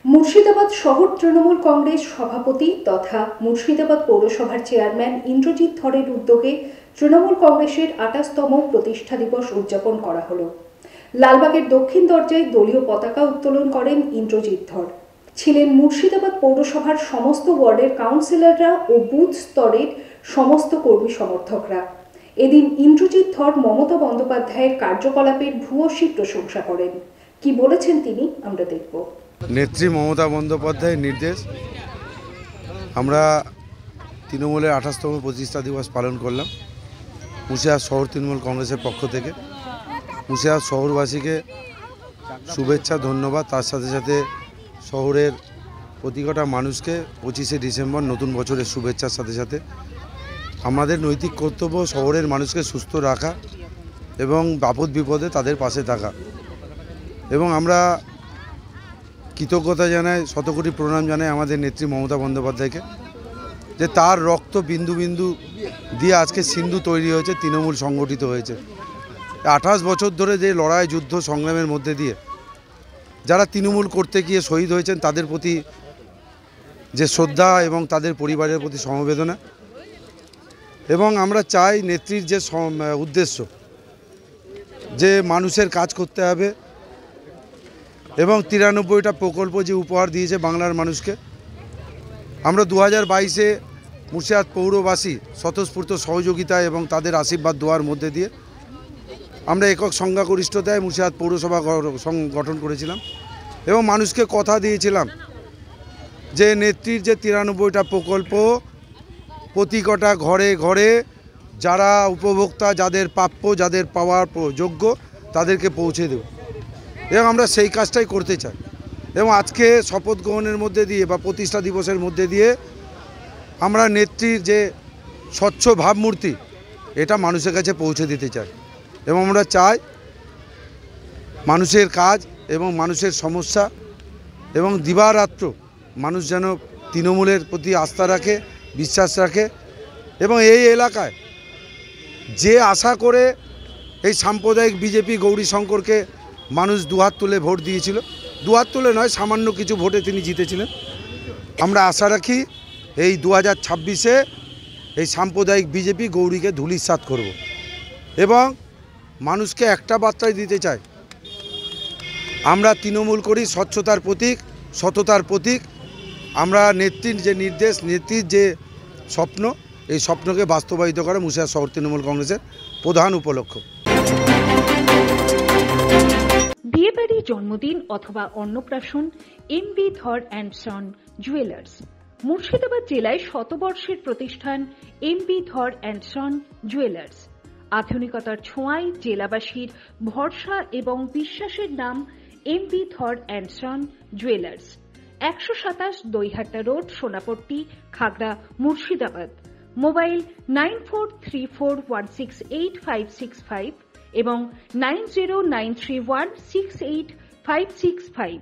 মুর্শিদাবাদ শহর তৃণমূল কংগ্রেস সভাপতি তথা মুর্শিদাবাদ পৌরসভার চেয়ারম্যান ইন্দ্রজিৎ ধরের উদ্যোগে তৃণমূল কংগ্রেসের ২৮তম প্রতিষ্ঠা দিবস উদযাপন করা হলো। লালবাগের দক্ষিণ দরজায় দলীয় পতাকা উত্তোলন করেন ইন্দ্রজিৎ ধর। ছিলেন মুর্শিদাবাদ পৌরসভার সমস্ত ওয়ার্ডের কাউন্সিলররা ও বুথ স্তরের সমস্ত কর্মী সমর্থকরা। এদিন ইন্দ্রজিৎ ধর মমতা বন্দ্যোপাধ্যায়ের কার্যকলাপের ভূয়সী প্রশংসা করেন। কি বলেছেন তিনি আমরা দেখব। নেত্রী মমতা বন্দ্যোপাধ্যায়ের নির্দেশ আমরা তৃণমূলের ২৮তম প্রতিষ্ঠা দিবস পালন করলাম মুর্শিদাবাদ শহর তৃণমূল কংগ্রেসের পক্ষ থেকে। মুর্শিদাবাদ শহরবাসীকে শুভেচ্ছা, ধন্যবাদ। তার সাথে সাথে শহরের প্রতি কটা মানুষকে ২৫শে ডিসেম্বর নতুন বছরের শুভেচ্ছার সাথে সাথে আমাদের নৈতিক কর্তব্য শহরের মানুষকে সুস্থ রাখা এবং আপদ বিপদে তাদের পাশে থাকা। এবং আমরা কৃতজ্ঞতা জানাই, শতকোটি প্রণাম জানাই আমাদের নেত্রী মমতা বন্দ্যোপাধ্যায়কে, যে তার রক্ত বিন্দু বিন্দু দিয়ে আজকে সিন্ধু তৈরি হয়েছে, তৃণমূল সংগঠিত হয়েছে। ২৮ বছর ধরে যে লড়াই, যুদ্ধ, সংগ্রামের মধ্যে দিয়ে যারা তৃণমূল করতে গিয়ে শহীদ হয়েছেন তাদের প্রতি যে শ্রদ্ধা এবং তাদের পরিবারের প্রতি সমবেদনা। এবং আমরা চাই নেত্রীর যে উদ্দেশ্য যে মানুষের কাজ করতে হবে এবং ৯৩টা প্রকল্প যে উপহার দিয়েছে বাংলার মানুষকে, আমরা ২০২২-এ মুর্শিদাবাদ পৌরবাসী স্বতঃস্ফূর্ত সহযোগিতা এবং তাদের আশীর্বাদ দেওয়ার মধ্যে দিয়ে আমরা একক সংখ্যাগরিষ্ঠতায় মুর্শিদাবাদ পৌরসভা গঠন করেছিলাম এবং মানুষকে কথা দিয়েছিলাম যে নেত্রীর যে ৯৩টা প্রকল্প প্রতি কটা ঘরে ঘরে যারা উপভোক্তা, যাদের প্রাপ্য, যাদের পাওয়ার যোগ্য, তাদেরকে পৌঁছে দেব। এবং আমরা সেই কাজটাই করতে চাই। এবং আজকে শপথ গ্রহণের মধ্যে দিয়ে বা প্রতিষ্ঠা দিবসের মধ্যে দিয়ে আমরা নেত্রীর যে স্বচ্ছ ভাবমূর্তি এটা মানুষের কাছে পৌঁছে দিতে চাই। এবং আমরা চাই মানুষের কাজ এবং মানুষের সমস্যা এবং দিবারাত্র মানুষ যেন তৃণমূলের প্রতি আস্থা রাখে, বিশ্বাস রাখে। এবং এই এলাকায় যে আশা করে এই সাম্প্রদায়িক বিজেপি গৌরীশঙ্করকে মানুষ দুহাত তুলে ভোট দিয়েছিল, দুহাত তুলে নয়, সামান্য কিছু ভোটে তিনি জিতেছিলেন, আমরা আশা রাখি এই ২০২৬-এ এই সাম্প্রদায়িক বিজেপি গৌরীকে ধূলিসাৎ করব। এবং মানুষকে একটা বার্তাই দিতে চাই, আমরা তৃণমূল করি স্বচ্ছতার প্রতীক, সততার প্রতীক। আমরা নেত্রীর যে নির্দেশ, নেত্রীর যে স্বপ্ন, এই স্বপ্নকে বাস্তবায়িত করা মুর্শিদাবাদ শহর তৃণমূল কংগ্রেসের প্রধান উপলক্ষ। বিয়েবাড়ি, জন্মদিন অথবা অন্নপ্রাশন এমবি ধর অ্যান্ড সন জুয়েলার্স। মুর্শিদাবাদ জেলায় শতবর্ষের প্রতিষ্ঠান এমবি ধর অ্যান্ড সন জুয়েলার্স। আধুনিকতার ছোঁয়ায় জেলাবাসীর ভরসা এবং বিশ্বাসের নাম এমবি ধর and son jewellers. ১২৭ Daihata road, Sonapatti, Khagra, Murshidabad. Mobile 9434168565 এবং 9093168565।